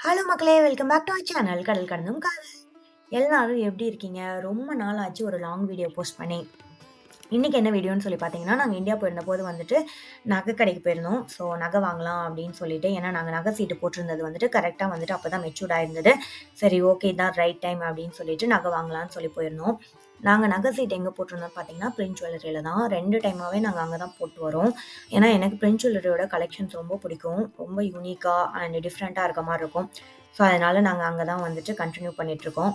Hello மக்களே! Welcome back to our channel கடல் கடந்தும் காதல். எல்லாரும் எப்படி இருக்கீங்க? ரொம்ப நாள் ஆச்சு ஒரு லாங் வீடியோ போஸ்ட் பண்ணி. இன்னைக்கு என்ன வீடியோன்னு சொல்லி பார்த்தீங்கன்னா, நாங்க இந்தியா போயிருந்தபோது வந்துட்டு நகை கடைக்கு போயிருந்தோம். ஸோ நகை வாங்கலாம் அப்படின்னு சொல்லிட்டு, ஏன்னா நாங்க நகை சீட்டு போட்டிருந்தது வந்துட்டு கரெக்ட்டா வந்துட்டு அப்பதான் மெச்சூர்ட் ஆயிருந்தது. சரி ஓகே இதான் ரைட் டைம் அப்படின்னு சொல்லிட்டு நகை வாங்கலாம்னு சொல்லி போயிருந்தோம். நாங்க நகை சீட்டு எங்க போட்டிருந்தோம்னு பார்த்தீங்கன்னா, பிரின்ஸ் ஜுவல்லரியில தான். 2 டைமாவே நாங்க அங்க தான் போட்டு வரோம். ஏன்னா எனக்கு பிரின்ஸ் ஜுவல்லரியோட கலெக்ஷன்ஸ் ரொம்ப பிடிக்கும். ரொம்ப யூனிக்கா அண்ட் டிஃப்ரெண்ட்டா இருக்க மாரி இருக்கும். ஸோ அதனால நாங்க அங்க தான் வந்துட்டு கன்டின்யூ பண்ணிட்டுருக்கோம்.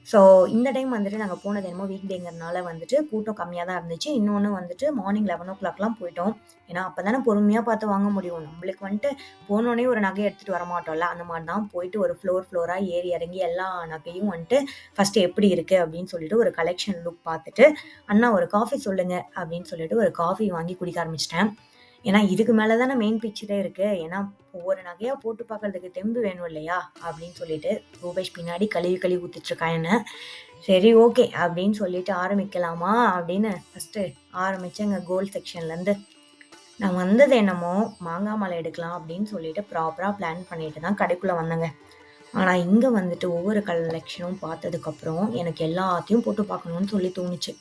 ஸோ இந்த டைம் வந்துட்டு நாங்க போனது என்னமோ வீக் டேங்கிறனால வந்துட்டு கூட்டம் கம்மியா தான் இருந்துச்சு. இன்னொன்னு வந்துட்டு மார்னிங் 11:00லாம் போயிட்டோம். ஏன்னா, அப்ப தானே பொறுமையா பார்த்து வாங்க முடியும். நம்மளுக்கு வந்துட்டு போனோனே ஒரு நகைய எடுத்துட்டு வரமாட்டோம்ல. அந்த மாரி தான் போயிட்டு ஒரு ஃப்ளோரா ஏறி இறங்கி எல்லா நகையும் வந்துட்டு ஃபர்ஸ்ட்டு எப்படி இருக்கு அப்படின்னு சொல்லிட்டு ஒரு கலெக்ஷன் லுக் பார்த்துட்டு, "அண்ணா ஒரு காஃபி சொல்லுங்க" அப்படின்னு சொல்லிட்டு ஒரு காஃபி வாங்கி குடிக்க ஆரம்பிச்சுட்டேன். ஏன்னா, இதுக்கு மேல தானே மெயின் பிக்சரே இருக்கு. ஏன்னா, ஒவ்வொரு நகையா போட்டு பார்க்கறதுக்கு தெம்பு வேணும் இல்லையா? அப்படின்னு சொல்லிட்டு ரூபேஷ் பின்னாடி கழுவி கழுவி ஊத்திட்டுருக்கான் என்ன. சரி ஓகே அப்படின்னு சொல்லிட்டு ஆரம்பிக்கலாமா அப்படின்னு ஃபர்ஸ்ட்டு ஆரம்பிச்சேங்க கோல்ட் செக்ஷன்லேருந்து. நான் வந்தது என்னமோ மாங்கா மாலை எடுக்கலாம் அப்படின்னு சொல்லிட்டு ப்ராப்பரா பிளான் பண்ணிட்டு தான் கடைக்குள்ள வந்தேங்க. ஆனா இங்க வந்துட்டு ஒவ்வொரு கலெக்ஷனும் பார்த்ததுக்கப்புறம் எனக்கு எல்லாத்தையும் போட்டு பார்க்கணும்னு சொல்லி தோணுச்சு.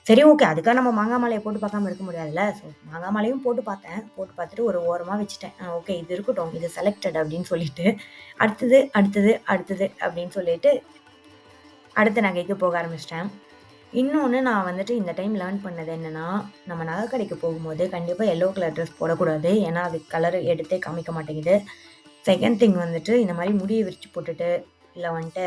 சரி ஓகே. அதுக்காக நம்ம மாங்கா மாலைய போட்டு பார்க்காம இருக்க முடியாதுல்ல. ஸோ மாங்கா மாலையும் போட்டு பார்த்தேன். போட்டு பார்த்துட்டு ஒரு ஓரமா வச்சுட்டேன். ஓகே இது இருக்கட்டும். இது செலக்டட் அப்படின்னு சொல்லிட்டு, அடுத்தது அப்படின்னு சொல்லிட்டு அடுத்த நகைக்கு போக ஆரம்பிச்சுட்டேன். இன்னொன்னு நான் வந்துட்டு இந்த டைம் லேர்ன் பண்ணது என்னன்னா, நம்ம நகை கடைக்கு போகும்போது கண்டிப்பா எல்லோ கலர் ட்ரெஸ் போடக்கூடாது. ஏன்னா, அது கலர் எடுத்தே காமிக்க மாட்டேங்குது. செகண்ட் திங் வந்துட்டு இந்த மாரி முடிய விரிச்சு போட்டுட்டு, இல்ல வந்துட்டு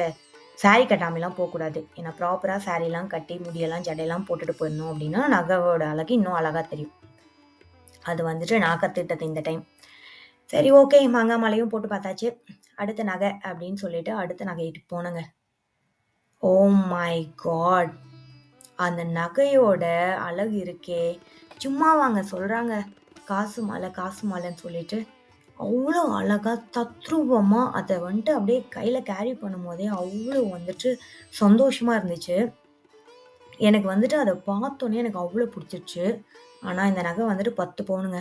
சாரி கட்டாமலாம் போக்கூடாது. ஏன்னா ப்ராப்பரா சாரிலாம் கட்டி, முடியெல்லாம் ஜடையெல்லாம் போட்டுட்டு போயிருந்தோம் அப்டின்னா, நகையோட அழகு இன்னும் அழகா தெரியும். அது வந்துட்டு நான் கத்துக்கிட்டது இந்த டைம். சரி ஓகே மாங்கா மாலையும் போட்டு பார்த்தாச்சு. அடுத்த நகை அப்டின்னு சொல்லிட்டு அடுத்த நகைக்கு போனேங்க. Oh my God! அந்த நகையோட அழகு இருக்கே! சும்மாவாங்க சொல்றாங்க. காசு மாலைன்னு சொல்லிட்டு. அவ்ளோ அழகா தத்ரூபமா அத வந்துட்டு அப்படியே கையில கேரி பண்ணும்போதே அவ்ளோ வந்துட்டு சந்தோஷமா இருந்துச்சு. எனக்கு வந்துட்டு அத பார்த்தோனே எனக்கு அவ்ளோ புடிச்சிருச்சு. ஆனா இந்த நகை வந்துட்டு 10 பவுனுங்க.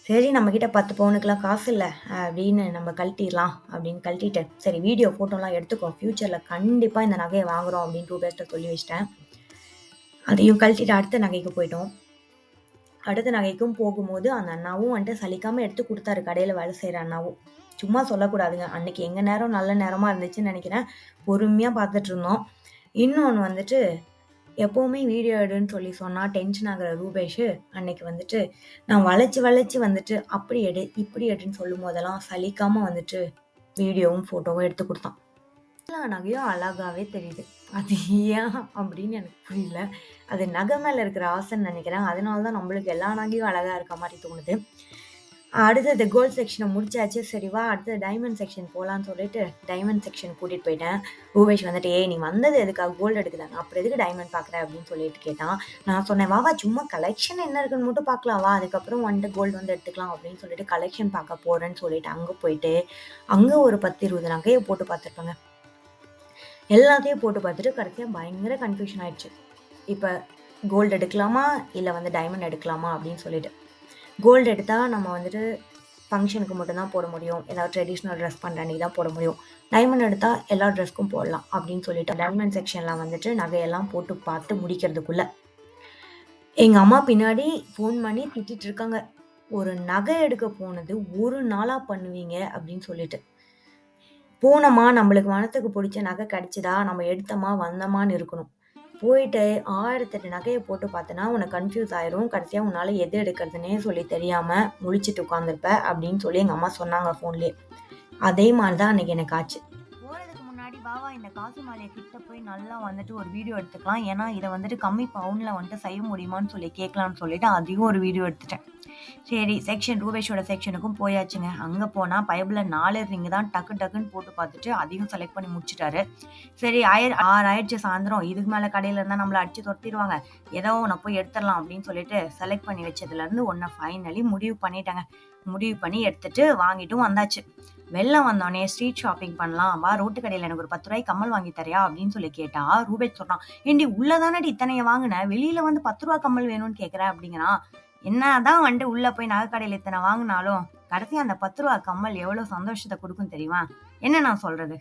சரி நம்மகிட்ட 10 பவுனுக்குலாம் காசு இல்ல அப்படின்னு நம்ம கழட்டிர்லாம் அப்படின்னு கழட்டிட்டு, சரி வீடியோ, ஃபோட்டோலாம் எடுத்துக்கோ. ஃபியூச்சர்ல கண்டிப்பா இந்த நகைய வாங்குறோம் அப்படின்னு 2 பேர்ட்ட சொல்லி வச்சுட்டேன். அதையும் கழட்டிட்டு அடுத்த நகைக்கு போயிட்டோம். அடுத்த நகைக்கும் போகும்போது அந்த அண்ணாவும் வந்துட்டு சலிக்காம எடுத்து குடுத்தாரு. கடையில வேலை செய்ற அண்ணாவும். சும்மா சொல்லக்கூடாதுங்க. அன்னைக்கு எங்க நேரம் நல்ல நேரமா இருந்துச்சுன்னு நெனைக்கிறேன். பொறுமையா பார்த்துட்டுருந்தோம். இன்னொன்னு வந்துட்டு, எப்பவுமே வீடியோ எடுன்னு சொல்லி சொன்னா டென்ஷன் ஆகுற ரூபேஷு, அன்னைக்கு வந்துட்டு நான் வளைச்சு வந்துட்டு அப்படி எடு, இப்படி எடுன்னு சொல்லும்போதெல்லாம் சலிக்காம வந்துட்டு வீடியோவும், ஃபோட்டோவும் எடுத்து குடுத்தான். எல்லா நகையும் அழகாவே தெரியுது. அது ஏன் அப்படின்னு எனக்கு புரியல. அது நகை மேல இருக்கிற ஆசைன்னு நெனைக்கிறேன். அதனால தான் நம்மளுக்கு எல்லா நகையும் அழகா இருக்க மாரி தோணுது. அடுத்தது கோல்ட் செக்ஷன முடிச்சாச்சு. சரி வா அடுத்தது டைமண்ட் செக்ஷன் போலான்னு சொல்லிட்டு, டைமண்ட் செக்ஷன் கூட்டிட்டு போயிட்டேன். ரூபேஷ் வந்துட்டு, "ஏய் நீ வந்தது எதுக்காக? கோல்டு எடுக்க தான. அப்புறம் எதுக்கு டைமண்ட் பார்க்குற?" அப்படின்னு சொல்லிட்டு கேட்டான். நான் சொன்னேன், "வா சும்மா கலெக்ஷன் என்ன இருக்குன்னு மட்டும் பார்க்கலாம் வா. அதுக்கப்புறம் வந்துட்டு கோல்டு வந்து எடுத்துக்கலாம்." அப்படின்னு சொல்லிட்டு கலெக்ஷன் பார்க்க போறேன்னு சொல்லிட்டு அங்க போயிட்டு, அங்க ஒரு 10, 20 நகைய போட்டு பார்த்துருப்பேங்க. எல்லாத்தையும் போட்டு பார்த்துட்டு கடைசியா பயங்கர கன்ஃப்யூஷன் ஆயிடுச்சு. இப்ப கோல்டு எடுக்கலாமா? இல்ல வந்து டைமண்ட் எடுக்கலாமா? அப்படின்னு சொல்லிட்டு. கோல்டு எடுத்தா நம்ம வந்துட்டு ஃபங்ஷனுக்கு மட்டும் தான் போட முடியும். ஏதாவது ட்ரெடிஷனல் ட்ரெஸ் பண்ற அன்னைக்கு தான் போட முடியும். டைமண்ட் எடுத்தா எல்லா ட்ரெஸ்க்கும் போடலாம் அப்படின்னு சொல்லிட்டு டைமண்ட் செக்ஷன்ல வந்துட்டு நகையெல்லாம் போட்டு பார்த்து முடிக்கிறதுக்குள்ள, எங்க அம்மா பின்னாடி ஃபோன் பண்ணி திட்டிட்டு இருக்காங்க. "ஒரு நகை எடுக்க போனது 1 நாளா பண்ணுவீங்க" அப்படின்னு சொல்லிட்டு. போனோமா, நம்மளுக்கு மனசுக்கு புடிச்ச நகை கிடைச்சதா, நம்ம எடுத்தோமா, வந்தோமான்னு இருக்கணும். போயிட்டு 1008 நகைய போட்டு பார்த்தன்னா, உனக்கு கன்ஃப்யூஸ் ஆயிரும். கடைசியா உன்னால எது எடுக்கிறதுன்னே சொல்லி தெரியாம முழிச்சுட்டு உட்காந்துருப்ப அப்படின்னு சொல்லி எங்க அம்மா சொன்னாங்க ஃபோன்லயே. அதே மாரி தான் அன்னைக்கு எனக்கு ஆச்சு. போறதுக்கு முன்னாடி வா இந்த காசு மாலைய கிட்ட போய் நல்லா வந்துட்டு ஒரு வீடியோ எடுத்துக்கலாம். ஏன்னா, இத வந்துட்டு கம்மி பவுன்ல வந்துட்டு செய்ய முடியுமான்னு சொல்லி கேட்கலான்னு சொல்லிட்டு அதையும் ஒரு வீடியோ எடுத்துட்டேன். சரி செக்ஷன் ரூபேஷோட செக்ஷனுக்கும் போயாச்சுங்க. அங்க போனா பயப்புல 4 ரிங் தான் டக்கு டக்குன்னு போட்டு பார்த்துட்டு அதையும் செலக்ட் பண்ணி முடிச்சுட்டாரு. சரி 6 ஆயிடுச்சு சாயந்தரம். இதுக்கு மேல கடையில இருந்தா நம்மள அடிச்சு தொரத்திருவாங்க. ஏதோ ஒண்ண போய் எடுத்துறலாம் அப்படின்னு சொல்லிட்டு செலக்ட் பண்ணி வச்சதுலருந்து ஒண்ண ஃபைனலி முடிவு பண்ணிட்டேங்க. முடிவு பண்ணி எடுத்துட்டு வாங்கிட்டும் வந்தாச்சு. வெளில வந்தோனே ஸ்ட்ரீட் ஷாப்பிங் பண்ணலாம். வா ரோட்டு கடையில எனக்கு ஒரு ரூ. 10 கம்மல் வாங்கி தரியா? அப்படின்னு சொல்லி கேட்டா, ரூபேஷ் சொல்றான், "ஏன்டி உள்ள தானடி இத்தனைய வாங்குன. வெளியில வந்து ரூ. 10 கம்மல் வேணும்னு கேட்குற" அப்படிங்கிறான். என்னதான் வந்துட்டு உள்ள போய் நகை கடையில இத்தனை வாங்குனாலும், கடைசியா அந்த ரூ. 10 கம்மல் எவ்வளோ சந்தோஷத்த குடுக்கும் தெரியுமா? என்ன நான் சொல்றது?